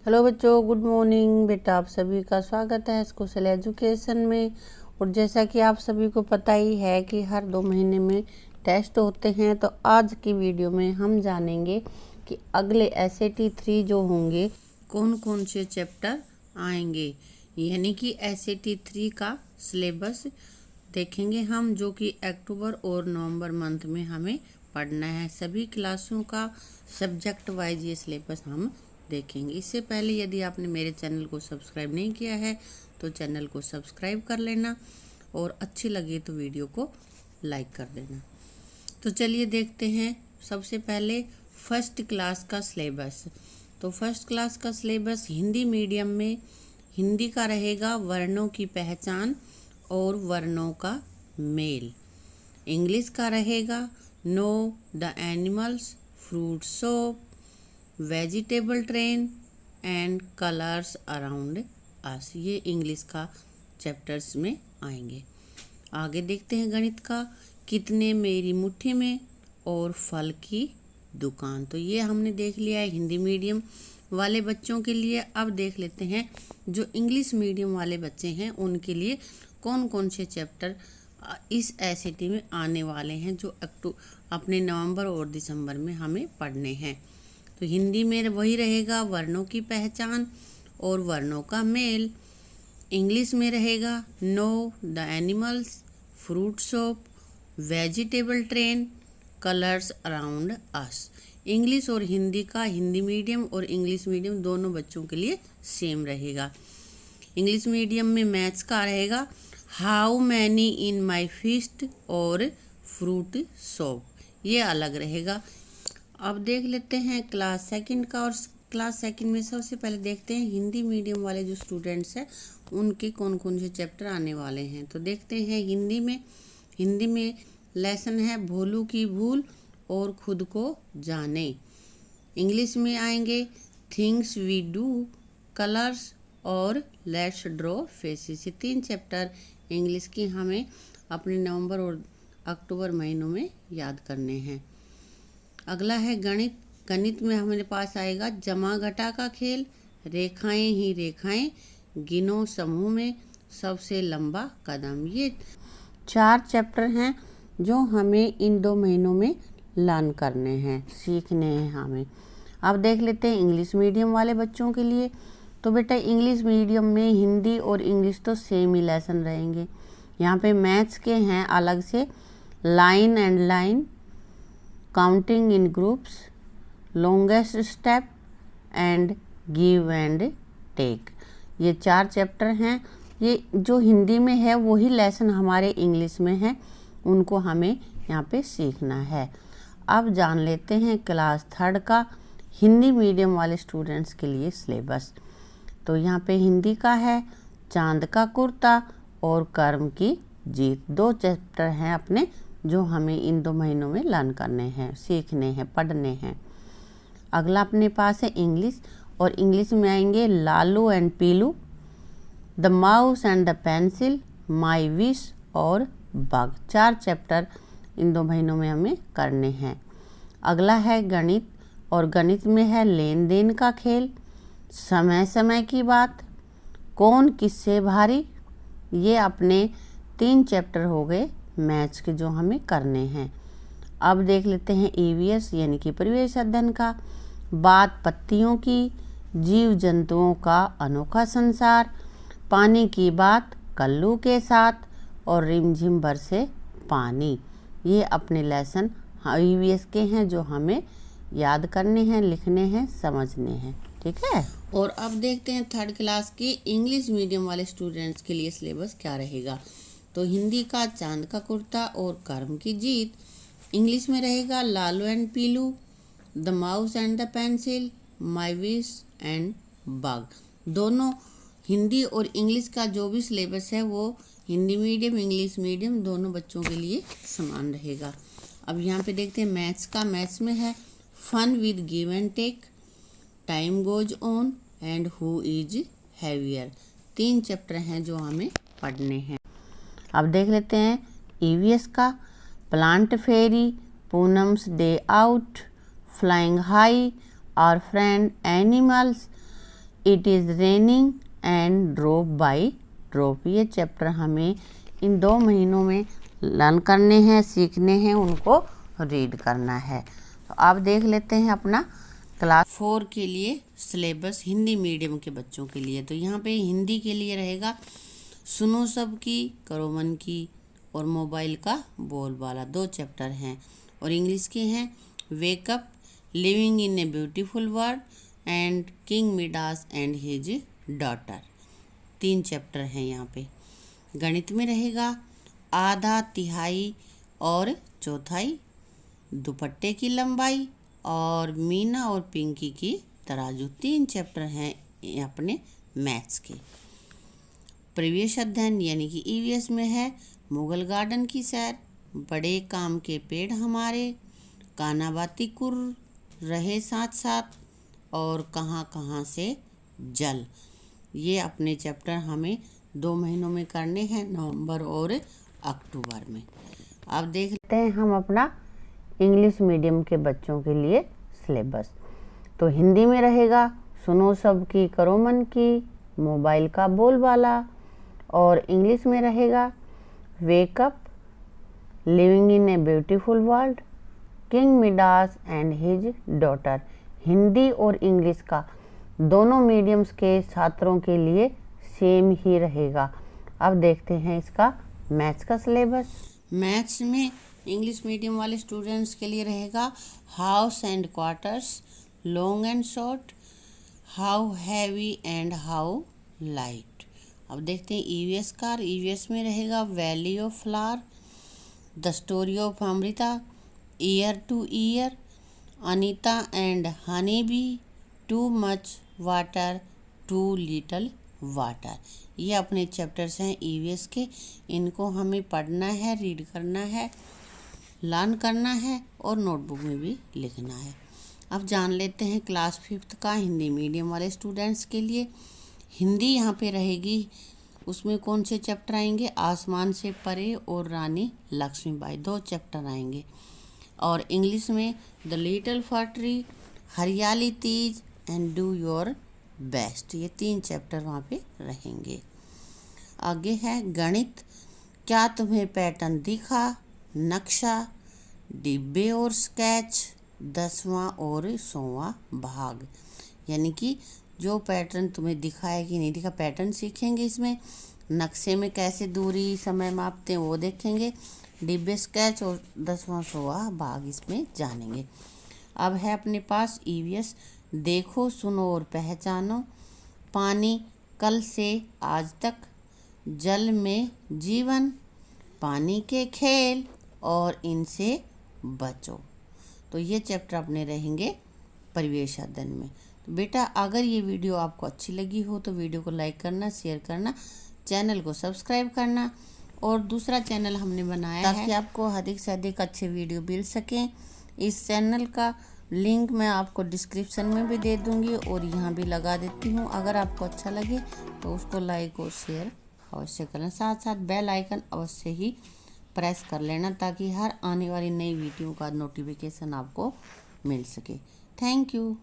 Hello बच्चों, good morning. बेटा आप सभी का स्वागत है स्कूल एजुकेशन में। और जैसा कि आप सभी को पता ही है कि हर 2 महीने में टेस्ट होते हैं, तो आज की वीडियो में हम जानेंगे कि अगले SAT 3 जो होंगे कौन कौन से चैप्टर आएंगे, यानी कि SAT 3 का सिलेबस देखेंगे हम, जो कि अक्टूबर और नवंबर मंथ में हमें पढ़ना है। सभी क्लासों का सब्जेक्ट वाइज ये सिलेबस हम देखेंगे। इससे पहले यदि आपने मेरे चैनल को सब्सक्राइब नहीं किया है तो चैनल को सब्सक्राइब कर लेना और अच्छी लगे तो वीडियो को लाइक कर देना। तो चलिए देखते हैं सबसे पहले फर्स्ट क्लास का सिलेबस। तो फर्स्ट क्लास का सिलेबस हिंदी मीडियम में हिंदी का रहेगा वर्णों की पहचान और वर्णों का मेल। इंग्लिश का रहेगा know the animals, fruit soap, vegetable train and colours around us. ये इंग्लिश का चैप्टर्स में आएंगे। आगे देखते हैं गणित का कितने मेरी मुट्ठी में और फल की दुकान। तो ये हमने देख लिया है हिंदी मीडियम वाले बच्चों के लिए। अब देख लेते हैं जो इंग्लिश मीडियम वाले बच्चे हैं उनके लिए कौन कौन से चैप्टर इस SAT में आने वाले हैं, जो अपने नवंबर और दिसंबर में हमें पढ़ने हैं। तो हिंदी में वही रहेगा वर्णों की पहचान और वर्णों का मेल। इंग्लिश में रहेगा know the animals, fruit soap, vegetable train, colours around us. English और हिंदी का हिंदी मीडियम और इंग्लिश मीडियम दोनों बच्चों के लिए सेम रहेगा। इंग्लिश मीडियम में मैथ्स का रहेगा how many in my fist और फ्रूट सोप, ये अलग रहेगा। अब देख लेते हैं क्लास सेकंड का। और क्लास सेकंड में सबसे पहले देखते हैं हिंदी मीडियम वाले जो स्टूडेंट्स हैं उनके कौन कौन से चैप्टर आने वाले हैं। तो देखते हैं हिंदी में लेसन है भोलू की भूल और खुद को जाने। इंग्लिश में आएंगे थिंग्स वी डू, कलर्स और लेट्स ड्रॉ फेसेस। ये 3 चैप्टर इंग्लिश की हमें अपने नवंबर और अक्टूबर महीनों में याद करने हैं। अगला है गणित। गणित में हमारे पास आएगा जमा घटा का खेल, रेखाएं ही रेखाएं, गिनो समूह में, सबसे लंबा कदम। ये 4 चैप्टर हैं जो हमें इन 2 महीनों में लर्न करने हैं, सीखने हैं हमें। अब देख लेते हैं इंग्लिश मीडियम वाले बच्चों के लिए। तो बेटा इंग्लिश मीडियम में हिंदी और इंग्लिश तो सेम ही लेसन रहेंगे। यहाँ पे मैथ्स के हैं अलग से line and line, counting in groups, longest step and give and take. ये 4 चैप्टर हैं। ये जो हिंदी में है वही लेसन हमारे इंग्लिश में है, उनको हमें यहाँ पे सीखना है। अब जान लेते हैं क्लास 3 का हिंदी मीडियम वाले स्टूडेंट्स के लिए सिलेबस। तो यहाँ पे हिंदी का है चांद का कुर्ता और कर्म की जीत। 2 चैप्टर हैं अपने जो हमें इन 2 महीनों में लर्न करने हैं, सीखने हैं, पढ़ने हैं। अगला अपने पास है इंग्लिश। और इंग्लिश में आएंगे Lalu and Piloo, the mouse and the pencil, my wish और बग। 4 चैप्टर इन 2 महीनों में हमें करने हैं। अगला है गणित। और गणित में है लेन देन का खेल, समय समय की बात, कौन किससे भारी। ये अपने 3 चैप्टर हो गए मैथ्स के जो हमें करने हैं। अब देख लेते हैं EVS यानी कि परिवेश अध्ययन का, बात पत्तियों की, जीव जंतुओं का अनोखा संसार, पानी की बात कल्लू के साथ और रिमझिम बरसे पानी। ये अपने लेसन EVS के हैं जो हमें याद करने हैं, लिखने हैं, समझने हैं। ठीक है। और अब देखते हैं 3rd क्लास के इंग्लिश मीडियम वाले स्टूडेंट्स के लिए सिलेबस क्या रहेगा। तो हिंदी का चांद का कुर्ता और कर्म की जीत। इंग्लिश में रहेगा Lalu and Piloo, the mouse and the pencil, my wish and bug. दोनों हिंदी और इंग्लिश का जो भी सिलेबस है वो हिंदी मीडियम इंग्लिश मीडियम दोनों बच्चों के लिए समान रहेगा। अब यहाँ पे देखते हैं मैथ्स का। मैथ्स में है fun with give and take, time goes on and who is heavier. 3 chapter हैं जो हमें पढ़ने हैं। अब देख लेते हैं EVS का, plant fairy, Poonam's day out, flying high, our friend animals, it is raining and drop by drop. ये चैप्टर हमें इन 2 महीनों में लर्न करने हैं, सीखने हैं, उनको रीड करना है। तो आप देख लेते हैं अपना क्लास 4 के लिए सिलेबस हिंदी मीडियम के बच्चों के लिए। तो यहाँ पे हिंदी के लिए रहेगा सुनो सबकी, करो मन की और मोबाइल का बोलबाला, 2 चैप्टर हैं। और इंग्लिश के हैं wake up, living in a beautiful world and king Midas and his daughter, 3 chapter हैं यहाँ पे। गणित में रहेगा आधा, तिहाई और चौथाई, दुपट्टे की लंबाई और मीना और पिंकी की तराजू, 3 चैप्टर हैं अपने मैथ्स के। प्रीवियस अध्ययन यानी कि ईवीएस में है मुगल गार्डन की सैर, बड़े काम के पेड़ हमारे, कानाबाती कुर रहे साथ साथ और कहाँ कहाँ से जल। ये अपने चैप्टर हमें 2 महीनों में करने हैं, नवंबर और अक्टूबर में। अब देख लेते हैं हम अपना इंग्लिश मीडियम के बच्चों के लिए सिलेबस। तो हिंदी में रहेगा सुनो सबकी, करो मन की, मोबाइल का बोलबाला। और इंग्लिश में रहेगा wake up, living in a beautiful world, king Midas and his daughter. Hindi और इंग्लिश का दोनों मीडियम्स के छात्रों के लिए सेम ही रहेगा। अब देखते हैं इसका मैथ्स का सिलेबस। मैथ्स में इंग्लिश मीडियम वाले स्टूडेंट्स के लिए रहेगा house and quarters, long and short, how heavy and how light. अब देखते हैं ईवीएस का। ईवीएस में रहेगा valley of flower, the story of Amrita, year to year, Anita and honey bee, too much water, too little water. ये अपने chapters हैं EVS के। इनको हमें पढ़ना है, रीड करना है, लर्न करना है और नोटबुक में भी लिखना है। अब जान लेते हैं क्लास 5 का हिंदी मीडियम वाले स्टूडेंट्स के लिए। हिंदी यहाँ पे रहेगी, उसमें कौन से चैप्टर आएंगे, आसमान से परे और रानी लक्ष्मीबाई, 2 चैप्टर आएंगे। और इंग्लिश में द लिटिल फैक्ट्री, हरियाली Teej and do your best, ये 3 चैप्टर वहाँ पे रहेंगे। आगे है गणित, क्या तुम्हें पैटर्न दिखा, नक्शा, डिब्बे और स्केच, 10वां और 100वां भाग। यानी कि जो पैटर्न तुम्हें दिखा है कि नहीं दिखा, पैटर्न सीखेंगे इसमें। नक्शे में कैसे दूरी समय मापते हैं वो देखेंगे, डिब्बे स्केच और 10वां 100वां भाग इसमें जानेंगे। अब है अपने पास ईवीएस, देखो सुनो और पहचानो, पानी कल से आज तक, जल में जीवन, पानी के खेल और इनसे बचो। तो ये चैप्टर अपने रहेंगे परिवेश अध्ययन में। तो बेटा अगर ये वीडियो आपको अच्छी लगी हो तो वीडियो को लाइक करना, शेयर करना, चैनल को सब्सक्राइब करना। और दूसरा चैनल हमने बनाया है ताकि आपको अधिक से अधिक अच्छे वीडियो मिल सकें। इस चैनल का लिंक मैं आपको डिस्क्रिप्शन में भी दे दूंगी और यहाँ भी लगा देती हूँ। अगर आपको अच्छा लगे तो उसको लाइक और शेयर अवश्य करना, साथ साथ बेल आइकन अवश्य ही प्रेस कर लेना ताकि हर आने वाली नई वीडियो का नोटिफिकेशन आपको मिल सके। Thank you.